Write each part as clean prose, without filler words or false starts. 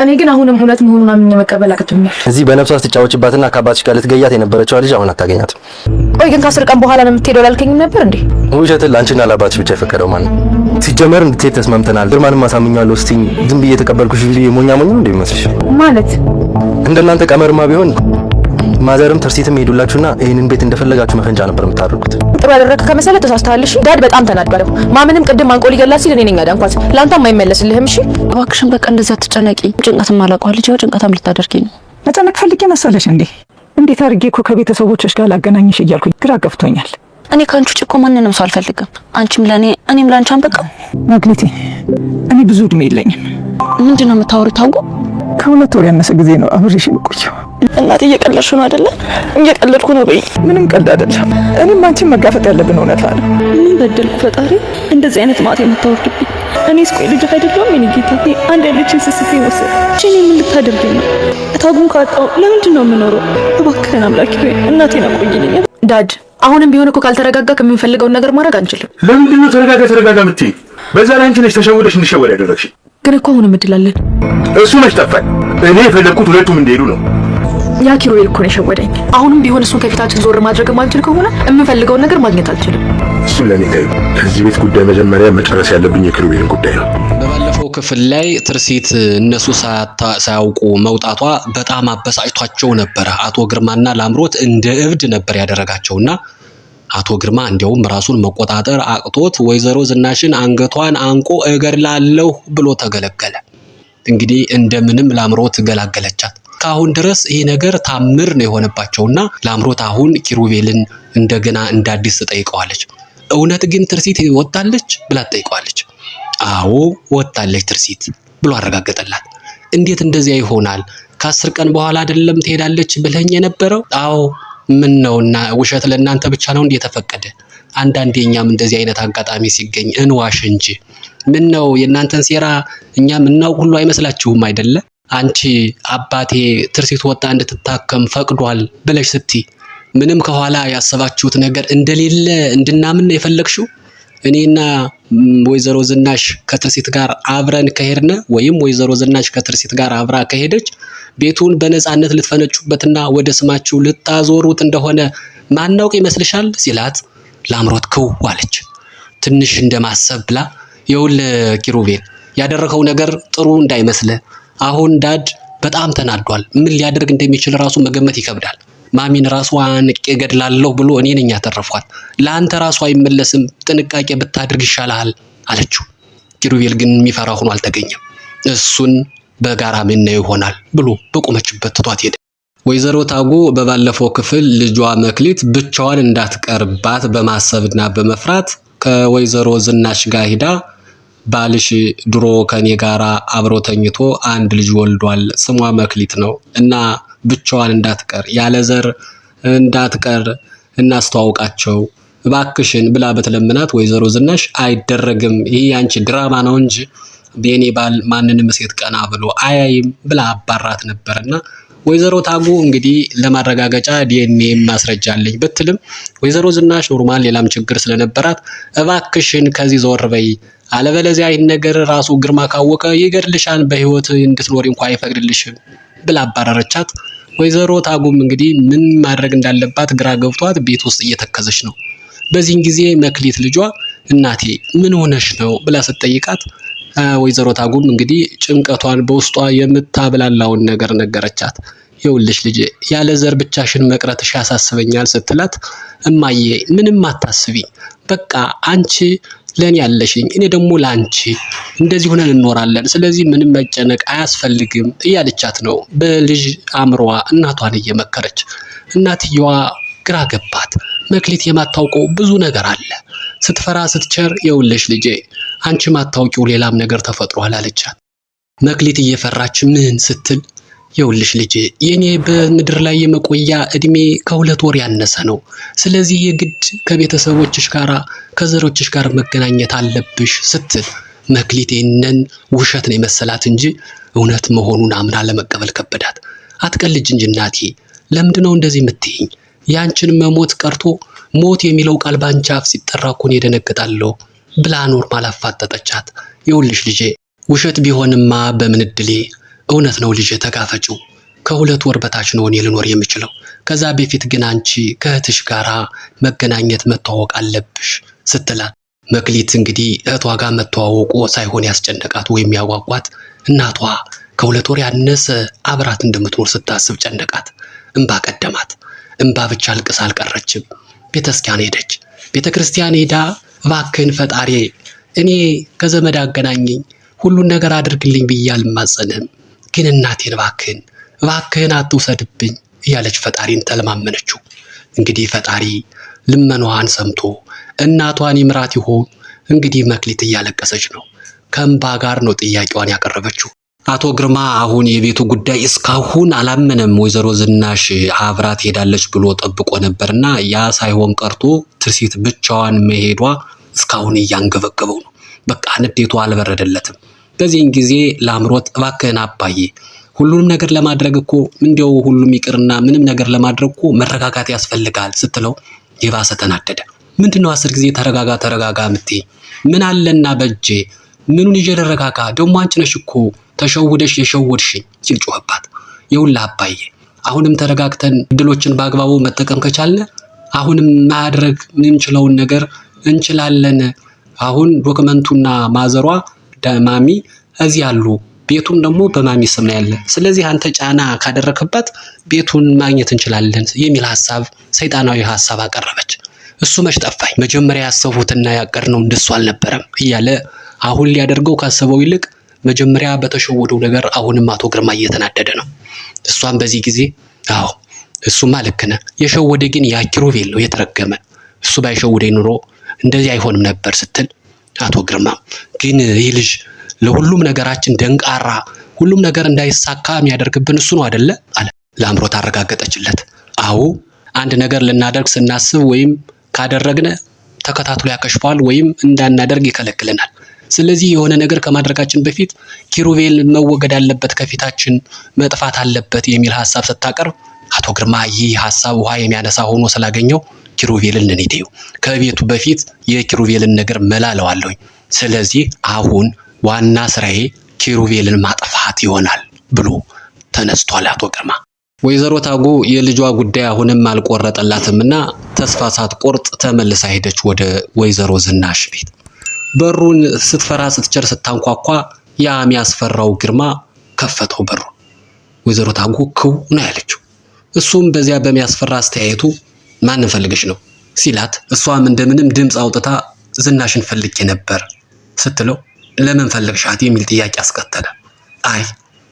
እኔ ግን አሁንም እውነት መሆኑን አምኜ መቀበል አቅቶኛል። እዚህ በነፍሷ ስትጫወችባትና ከአባትሽ ጋር ልትገያት የነበረችው ልጅ አሁን አታገኛትም። ቆይ ግን ከ10 ቀን በኋላ ነው የምትሄደው ላልከኝም ነበር እንዴ? ውሸትን ለአንቺና ለአባትሽ ብቻ የፈቀደው ማን ነው? ሲጀመር እንድትሄድ ተስማምተናል። ግርማንም አሳምኛለሁ። እስቲ ዝም ብዬ የተቀበልኩሽ እንጂ ሞኛ ሞኝ ነው እንዴ የሚመስልሽ? ማለት እንደናንተ ቀመርማ ቢሆን ማዘርም ትርሲትም ሄዱላችሁና ይሄንን ቤት እንደፈለጋችሁ መፈንጫ ነበር የምታደርጉት። ጥሩ ያደረግክ ከመሰለህ ተሳስተሃል። እሺ ዳድ በጣም ተናደረ። ማምንም ቅድም አንቆ ሊገላት ሲል እኔ ነኝ አዳንኳት። ላንተም አይመለስልህም። እሺ እባክሽን በቃ እንደዛ ተጨነቂ። ጭንቀትም አላውቀው ልጅ ጭንቀትም ልታደርጊኝ ነው። መጨነቅ ፈልጌ መሰለሽ እንዴ? እንዴት አድርጌ እኮ ከቤተሰቦችሽ ጋር ላገናኝሽ እያልኩኝ ግራ ገብቶኛል። እኔ ካንቺ ውጭ እኮ ማንንም ሰው አልፈልግም። አንቺም ለኔ እኔም ላንቺ አንበቃም። መክሊቴ እኔ ብዙ እድሜ የለኝም። ምንድነው የምታወሪው? ታውቁ ከ2 ወር ያነሰ ጊዜ ነው አብሬሽ የምቆየው። እናቴ እየቀለድሽ ነው አይደለ? እየቀለድኩ ነው በይ። ምንም ቀልድ አይደለም። እኔም አንቺን መጋፈጥ ያለብን እውነት አለ። ምን በደልኩ ፈጣሪ? እንደዚህ አይነት ማት የምታወርድብኝ? እኔስ ቆይ ልጅ አይደለሁም? የኔ ጌታ አንድ ያለችን ስስቴ ወሰደ። እኔ ምን ልታደርገኝ ነው? እታጉን ካጣው ለምንድን ነው የምኖረው? እባክህን አምላኬ ሆይ እናቴን አቆይልኝ። ዳድ አሁንም ቢሆን እኮ ካልተረጋጋክ የምንፈልገውን ነገር ማድረግ አንችልም። ለምንድን ነው ተረጋጋ የምትይ? በዛ ላይ አንቺ ነሽ ተሸውደሽ እንድሸወድ ያደረግሽ። ግን እኮ አሁንም እድል አለን። እሱ መች ጠፋኝ? እኔ የፈለግኩት ሁለቱም እንደሄዱ ነው። ያ ኪሩቤል እኮ ነው የሸወደኝ። አሁንም ቢሆን እሱን ከፊታችን ዞር ማድረግ ማንችል ከሆነ የምንፈልገውን ነገር ማግኘት አልችልም። እሱ ለኔ ታዩ። ከዚህ ቤት ጉዳይ መጀመሪያ መጨረስ ያለብኝ የኪሩቤልን ጉዳይ ነው። በባለፈው ክፍል ላይ ትርሲት እነሱ ሳያውቁ መውጣቷ በጣም አበሳጭቷቸው ነበር። አቶ ግርማና ላምሮት እንደ እብድ ነበር ያደረጋቸውና አቶ ግርማ እንዲያውም ራሱን መቆጣጠር አቅቶት ወይዘሮ ዝናሽን አንገቷን አንቆ እገድላለሁ ብሎ ተገለገለ። እንግዲህ እንደምንም ላምሮት ገላገለቻት። ካሁን ድረስ ይሄ ነገር ታምር ነው የሆነባቸውና ላምሮት አሁን ኪሩቤልን እንደገና እንዳዲስ ተጠይቀዋለች። እውነት ግን ትርሲት ወጣለች ብላ ተጠይቀዋለች። አዎ ወጣለች ትርሲት ብሎ አረጋገጠላት። እንዴት እንደዚያ ይሆናል? ከ10 ቀን በኋላ አይደለም ትሄዳለች ብለኝ የነበረው? አዎ ምን ነውና ውሸት ለእናንተ ብቻ ነው እንዴ ተፈቀደ? አንዳንዴ እኛም እንደዚህ አይነት አጋጣሚ ሲገኝ እንዋሽ እንጂ ምን ነው የእናንተን ሴራ እኛም እናውቅ ሁሉ አይመስላችሁም አይደለ? አንቺ አባቴ ትርሲት ወጣ እንድትታከም ፈቅዷል ብለሽ ስትይ ምንም ከኋላ ያሰባችሁት ነገር እንደሌለ እንድናምን ነው የፈለግሽው? እኔና ወይዘሮ ዝናሽ ከትርሲት ጋር አብረን ከሄድነ ወይም ወይዘሮ ዝናሽ ከትርሲት ጋር አብራ ከሄደች ቤቱን በነፃነት ልትፈነጩበትና ወደ ስማችሁ ልታዞሩት እንደሆነ ማናውቅ ይመስልሻል? ሲላት ላምሮት ክው አለች። ትንሽ እንደማሰብ ብላ ይኸውልህ ኪሩቤል ያደረከው ነገር ጥሩ እንዳይመስልህ። አሁን ዳድ በጣም ተናዷል። ምን ሊያደርግ እንደሚችል ራሱ መገመት ይከብዳል። ማሚን ራሱ አንቄ ገድላለሁ ብሎ እኔ ነኝ ያተረፍኳት። ለአንተ ራሱ አይመለስም። ጥንቃቄ ብታደርግ ይሻልሃል አለችው። ኪሩቤል ግን የሚፈራ ሆኖ አልተገኘም። እሱን በጋራ ምናየው ይሆናል ብሎ በቆመችበት ትቷት ሄደ። ወይዘሮ ታጉ በባለፈው ክፍል ልጇ መክሊት ብቻዋን እንዳትቀርባት በማሰብና በመፍራት ከወይዘሮ ዝናሽ ጋር ሄዳ ባልሽ ድሮ ከኔ ጋራ አብሮ ተኝቶ አንድ ልጅ ወልዷል፣ ስሟ መክሊት ነው እና ብቻዋን እንዳትቀር ያለ ዘር እንዳትቀር እናስተዋውቃቸው እባክሽን ብላ በተለምናት ወይዘሮ ዝናሽ አይደረግም፣ ይሄ ያንቺ ድራማ ነው እንጂ በኔ ባል ማንንም ሴት ቀና ብሎ አያይም ብላ አባራት ነበርና ወይዘሮ ታጉ እንግዲህ ለማረጋገጫ ዲኤንኤ ማስረጃ አለኝ ብትልም ወይዘሮ ዝናሽ ኖርማል ሌላም ችግር ስለነበራት እባክሽን ከዚህ ዞር በይ አለበለዚያ ይሄን ነገር ራሱ ግርማ ካወቀ ይገድልሻል፣ በህይወት እንድትኖሪ እንኳን አይፈቅድልሽም ብላ አባረረቻት። ወይዘሮ ታጉም እንግዲህ ምን ማድረግ እንዳለባት ግራ ገብቷት ቤት ውስጥ እየተከዘች ነው። በዚህን ጊዜ መክሊት ልጇ እናቴ ምን ሆነሽ ነው ብላ ስትጠይቃት ወይዘሮ ታጉም እንግዲህ ጭንቀቷን በውስጧ የምታብላላውን ነገር ነገረቻት። ይኸውልሽ ልጄ ያለ ዘር ብቻሽን መቅረትሽ ያሳስበኛል ስትላት እማዬ ምንም አታስቢ፣ በቃ አንቺ ለኔ ያለሽኝ እኔ ደግሞ ላንቺ እንደዚህ ሆነን እንኖራለን፣ ስለዚህ ምንም መጨነቅ አያስፈልግም እያለቻት ነው በልጅ አምሯ እናቷን እየመከረች። እናትየዋ ግራ ገባት። መክሊት የማታውቀው ብዙ ነገር አለ። ስትፈራ ስትቸር ይኸውልሽ ልጄ አንቺ ማታውቂው ሌላም ነገር ተፈጥሯል አለቻት። መክሊት እየፈራች ምን ስትል ይኸውልሽ ልጄ የኔ በምድር ላይ የመቆያ እድሜ ከ2 ወር ያነሰ ነው። ስለዚህ የግድ ከቤተሰቦችሽ ጋር ከዘሮችሽ ጋር መገናኘት አለብሽ ስትል መክሊት ይህንን ውሸት ነው የመሰላት እንጂ እውነት መሆኑን አምና ለመቀበል ከበዳት። አትቀልጅ እንጂ እናቴ ለምንድነው እንደዚህ የምትይኝ? ያንቺን መሞት ቀርቶ ሞት የሚለው ቃል ባንቺ አፍ ሲጠራ እኮ እኔ ደነግጣለሁ ብላ ኖርማል አፋጠጠቻት። ይኸውልሽ ልጄ ውሸት ቢሆንማ በምን እድሌ እውነት ነው ልጄ ተጋፈጪው። ከ2 ወር በታች ነው እኔ ልኖር የምችለው። ከዛ በፊት ግን አንቺ ከእህትሽ ጋራ መገናኘት መተዋወቅ አለብሽ ስትላት መክሊት እንግዲህ እህቷ ጋር መተዋወቁ ሳይሆን ያስጨነቃት ወይም ያጓጓት እናቷ ከ2 ወር ያነሰ አብራት እንደምትኖር ስታስብ ጨነቃት። እንባ ቀደማት። እንባ ብቻ አልቅሳ አልቀረችም። ቤተክርስቲያን ሄደች። ቤተክርስቲያን ሄዳ እባክህን ፈጣሪ እኔ ከዘመድ አገናኘኝ ሁሉን ነገር አድርግልኝ ብዬ አልማጸንህም፣ ግን እናቴን እባክህን አትውሰድብኝ እያለች ፈጣሪን ተለማመነችው። እንግዲህ ፈጣሪ ልመናዋን ሰምቶ እናቷን ይምራት ይሆን? እንግዲህ መክሊት እያለቀሰች ነው። ከእንባ ጋር ነው ጥያቄዋን ያቀረበችው። አቶ ግርማ አሁን የቤቱ ጉዳይ እስካሁን አላመነም። ወይዘሮ ዝናሽ አብራት ሄዳለች ብሎ ጠብቆ ነበርና ያ ሳይሆን ቀርቶ ትርሲት ብቻዋን መሄዷ እስካሁን እያንገበገበው ነው። በቃ ንዴቱ አልበረደለትም። በዚህን ጊዜ ላምሮት እባክህን አባዬ ሁሉንም ነገር ለማድረግ እኮ እንዲያው ሁሉም ይቅርና ምንም ነገር ለማድረግ እኮ መረጋጋት ያስፈልጋል ስትለው የባሰ ተናደደ። ምንድነው 10 ጊዜ ተረጋጋ እምትይ? ምን አለና በእጄ ምኑን ይዤ ልረጋጋ? ደግሞ አንቺ ነሽ እኮ ተሸውደሽ የሸወድሽኝ ሲል ጮህባት። ይኸውልህ አባዬ አሁንም ተረጋግተን እድሎችን በአግባቡ መጠቀም ከቻልን አሁንም ማድረግ የምንችለውን ነገር እንችላለን። አሁን ዶክመንቱና ማዘሯ ማሚ እዚህ አሉ፣ ቤቱም ደግሞ በማሚ ስም ነው ያለ። ስለዚህ አንተ ጫና ካደረክበት ቤቱን ማግኘት እንችላለን የሚል ሐሳብ፣ ሰይጣናዊ ሐሳብ አቀረበች። እሱ መች ጠፋኝ፣ መጀመሪያ ያሰቡትና ያቀድነው እንደሱ አልነበረም እያለ አሁን ሊያደርገው ካሰበው ይልቅ መጀመሪያ በተሸወደው ነገር አሁንም አቶ ግርማ እየተናደደ ነው። እሷም በዚህ ጊዜ አዎ እሱማ ልክ ነህ፣ የሸወደ ግን ያ ኪሩቤል ነው የተረገመ፣ እሱ ባይሸውደኝ ኑሮ እንደዚህ አይሆንም ነበር ስትል አቶ ግርማ ግን ይህ ልጅ ለሁሉም ነገራችን ደንቃራ፣ ሁሉም ነገር እንዳይሳካ የሚያደርግብን እሱ ነው አይደለ አለ። ላምሮት አረጋገጠችለት። አዎ አንድ ነገር ልናደርግ ስናስብ ወይም ካደረግነ ተከታትሎ ያከሽፋል ወይም እንዳናደርግ ይከለክለናል። ስለዚህ የሆነ ነገር ከማድረጋችን በፊት ኪሩቤል መወገድ አለበት፣ ከፊታችን መጥፋት አለበት የሚል ሐሳብ ስታቀርብ አቶ ግርማ ይህ ሐሳብ ውሃ የሚያነሳ ሆኖ ስላገኘው ኪሩቤልን እንዴው ከቤቱ በፊት የኪሩቤልን ነገር መላለዋለሁ። ስለዚህ አሁን ዋና ስራዬ ኪሩቤልን ማጥፋት ይሆናል ብሎ ተነስቷል አቶ ግርማ። ወይዘሮ ታጉ የልጇ ጉዳይ አሁንም አልቆረጠላትምና ተስፋ ሳትቆርጥ ተመልሳ ሄደች ወደ ወይዘሮ ዝናሽ ቤት። በሩን ስትፈራ ስትቸር ስታንኳኳ ያ የሚያስፈራው ግርማ ከፈተው በሩን። ወይዘሮ ታጉ ክው ነው ያለችው። እሱም በዚያ በሚያስፈራ አስተያየቱ ማን ፈልገሽ ነው ሲላት፣ እሷም እንደምንም ድምፅ አውጥታ ዝናሽን ፈልጌ ነበር ስትለው ለምን ፈልግሻት የሚል ጥያቄ አስከተለ። አይ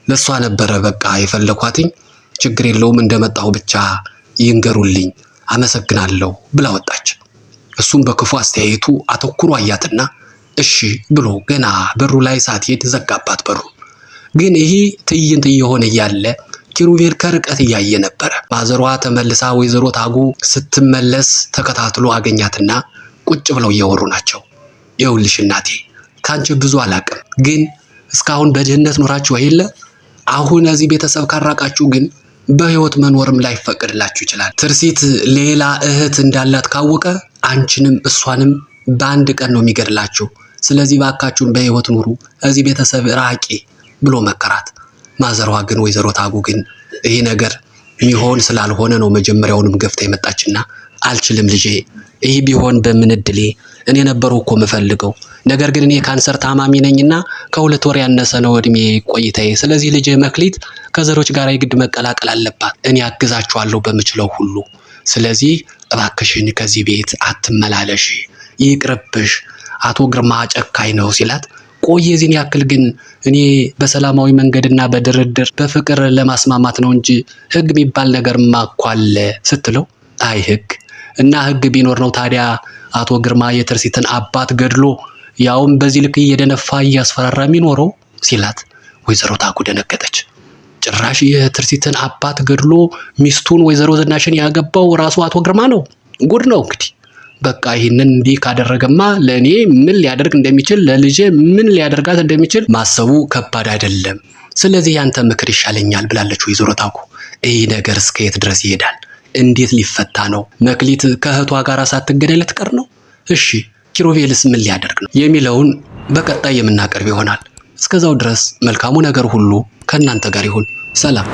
ለሷ ነበረ በቃ የፈለኳትኝ፣ ችግር የለውም እንደመጣሁ ብቻ ይንገሩልኝ አመሰግናለሁ ብላ ወጣች። እሱም በክፉ አስተያየቱ አተኩሮ አያትና እሺ ብሎ ገና በሩ ላይ ሳትሄድ ዘጋባት በሩ። ግን ይሄ ትዕይንት እየሆነ እያለ ኪሩቤል ከርቀት እያየ ነበረ። ማዘሯ ተመልሳ ወይዘሮ ታጉ ስትመለስ ተከታትሎ አገኛትና ቁጭ ብለው እያወሩ ናቸው። ይኸውልሽ እናቴ ካንቺ ብዙ አላቅም፣ ግን እስካሁን በድህነት ኖራችሁ አይደለ? አሁን እዚህ ቤተሰብ ካራቃችሁ ግን በህይወት መኖርም ላይፈቀድላችሁ ይችላል። ትርሲት ሌላ እህት እንዳላት ካወቀ አንቺንም እሷንም በአንድ ቀን ነው የሚገድላችሁ። ስለዚህ ባካችሁን በህይወት ኑሩ፣ እዚህ ቤተሰብ ራቂ ብሎ መከራት። ማዘሯ ግን ወይዘሮ ታጉ ግን ይሄ ነገር የሚሆን ስላልሆነ ነው መጀመሪያውንም ገፍታ የመጣችና አልችልም ልጄ፣ ይሄ ቢሆን በምን እድሌ፣ እኔ ነበርኩ እኮ የምፈልገው። ነገር ግን እኔ ካንሰር ታማሚ ነኝና ከ2 ወር ያነሰ ነው እድሜ ቆይታዬ። ስለዚህ ልጄ መክሊት ከዘሮች ጋር የግድ መቀላቀል አለባት። እኔ አግዛችኋለሁ በምችለው ሁሉ። ስለዚህ እባክሽን ከዚህ ቤት አትመላለሽ፣ ይቅርብሽ፣ አቶ ግርማ ጨካኝ ነው ሲላት፣ ቆይ የዚህን ያክል ግን እኔ በሰላማዊ መንገድና በድርድር በፍቅር ለማስማማት ነው እንጂ ህግ የሚባል ነገርማ እኮ አለ ስትለው፣ አይ ህግ ቢኖር ነው ታዲያ አቶ ግርማ የትርሲትን አባት ገድሎ ያውም በዚህ ልክ እየደነፋ እያስፈራራ የሚኖረው ሲላት፣ ወይዘሮ ታጉ ደነገጠች። ጭራሽ የትርሲትን አባት ገድሎ ሚስቱን ወይዘሮ ዝናሽን ያገባው ራሱ አቶ ግርማ ነው። ጉድ ነው እንግዲህ። በቃ ይህንን እንዲህ ካደረገማ ለእኔ ምን ሊያደርግ እንደሚችል፣ ለልጄ ምን ሊያደርጋት እንደሚችል ማሰቡ ከባድ አይደለም። ስለዚህ ያንተ ምክር ይሻለኛል ብላለች ወይዘሮ ታጉ። ይህ ነገር እስከ የት ድረስ ይሄዳል? እንዴት ሊፈታ ነው? መክሊት ከእህቷ ጋር ሳትገናኝ ልትቀር ነው? እሺ ኪሩቤልስ ምን ሊያደርግ ነው የሚለውን በቀጣይ የምናቀርብ ይሆናል። እስከዛው ድረስ መልካሙ ነገር ሁሉ ከእናንተ ጋር ይሁን። ሰላም።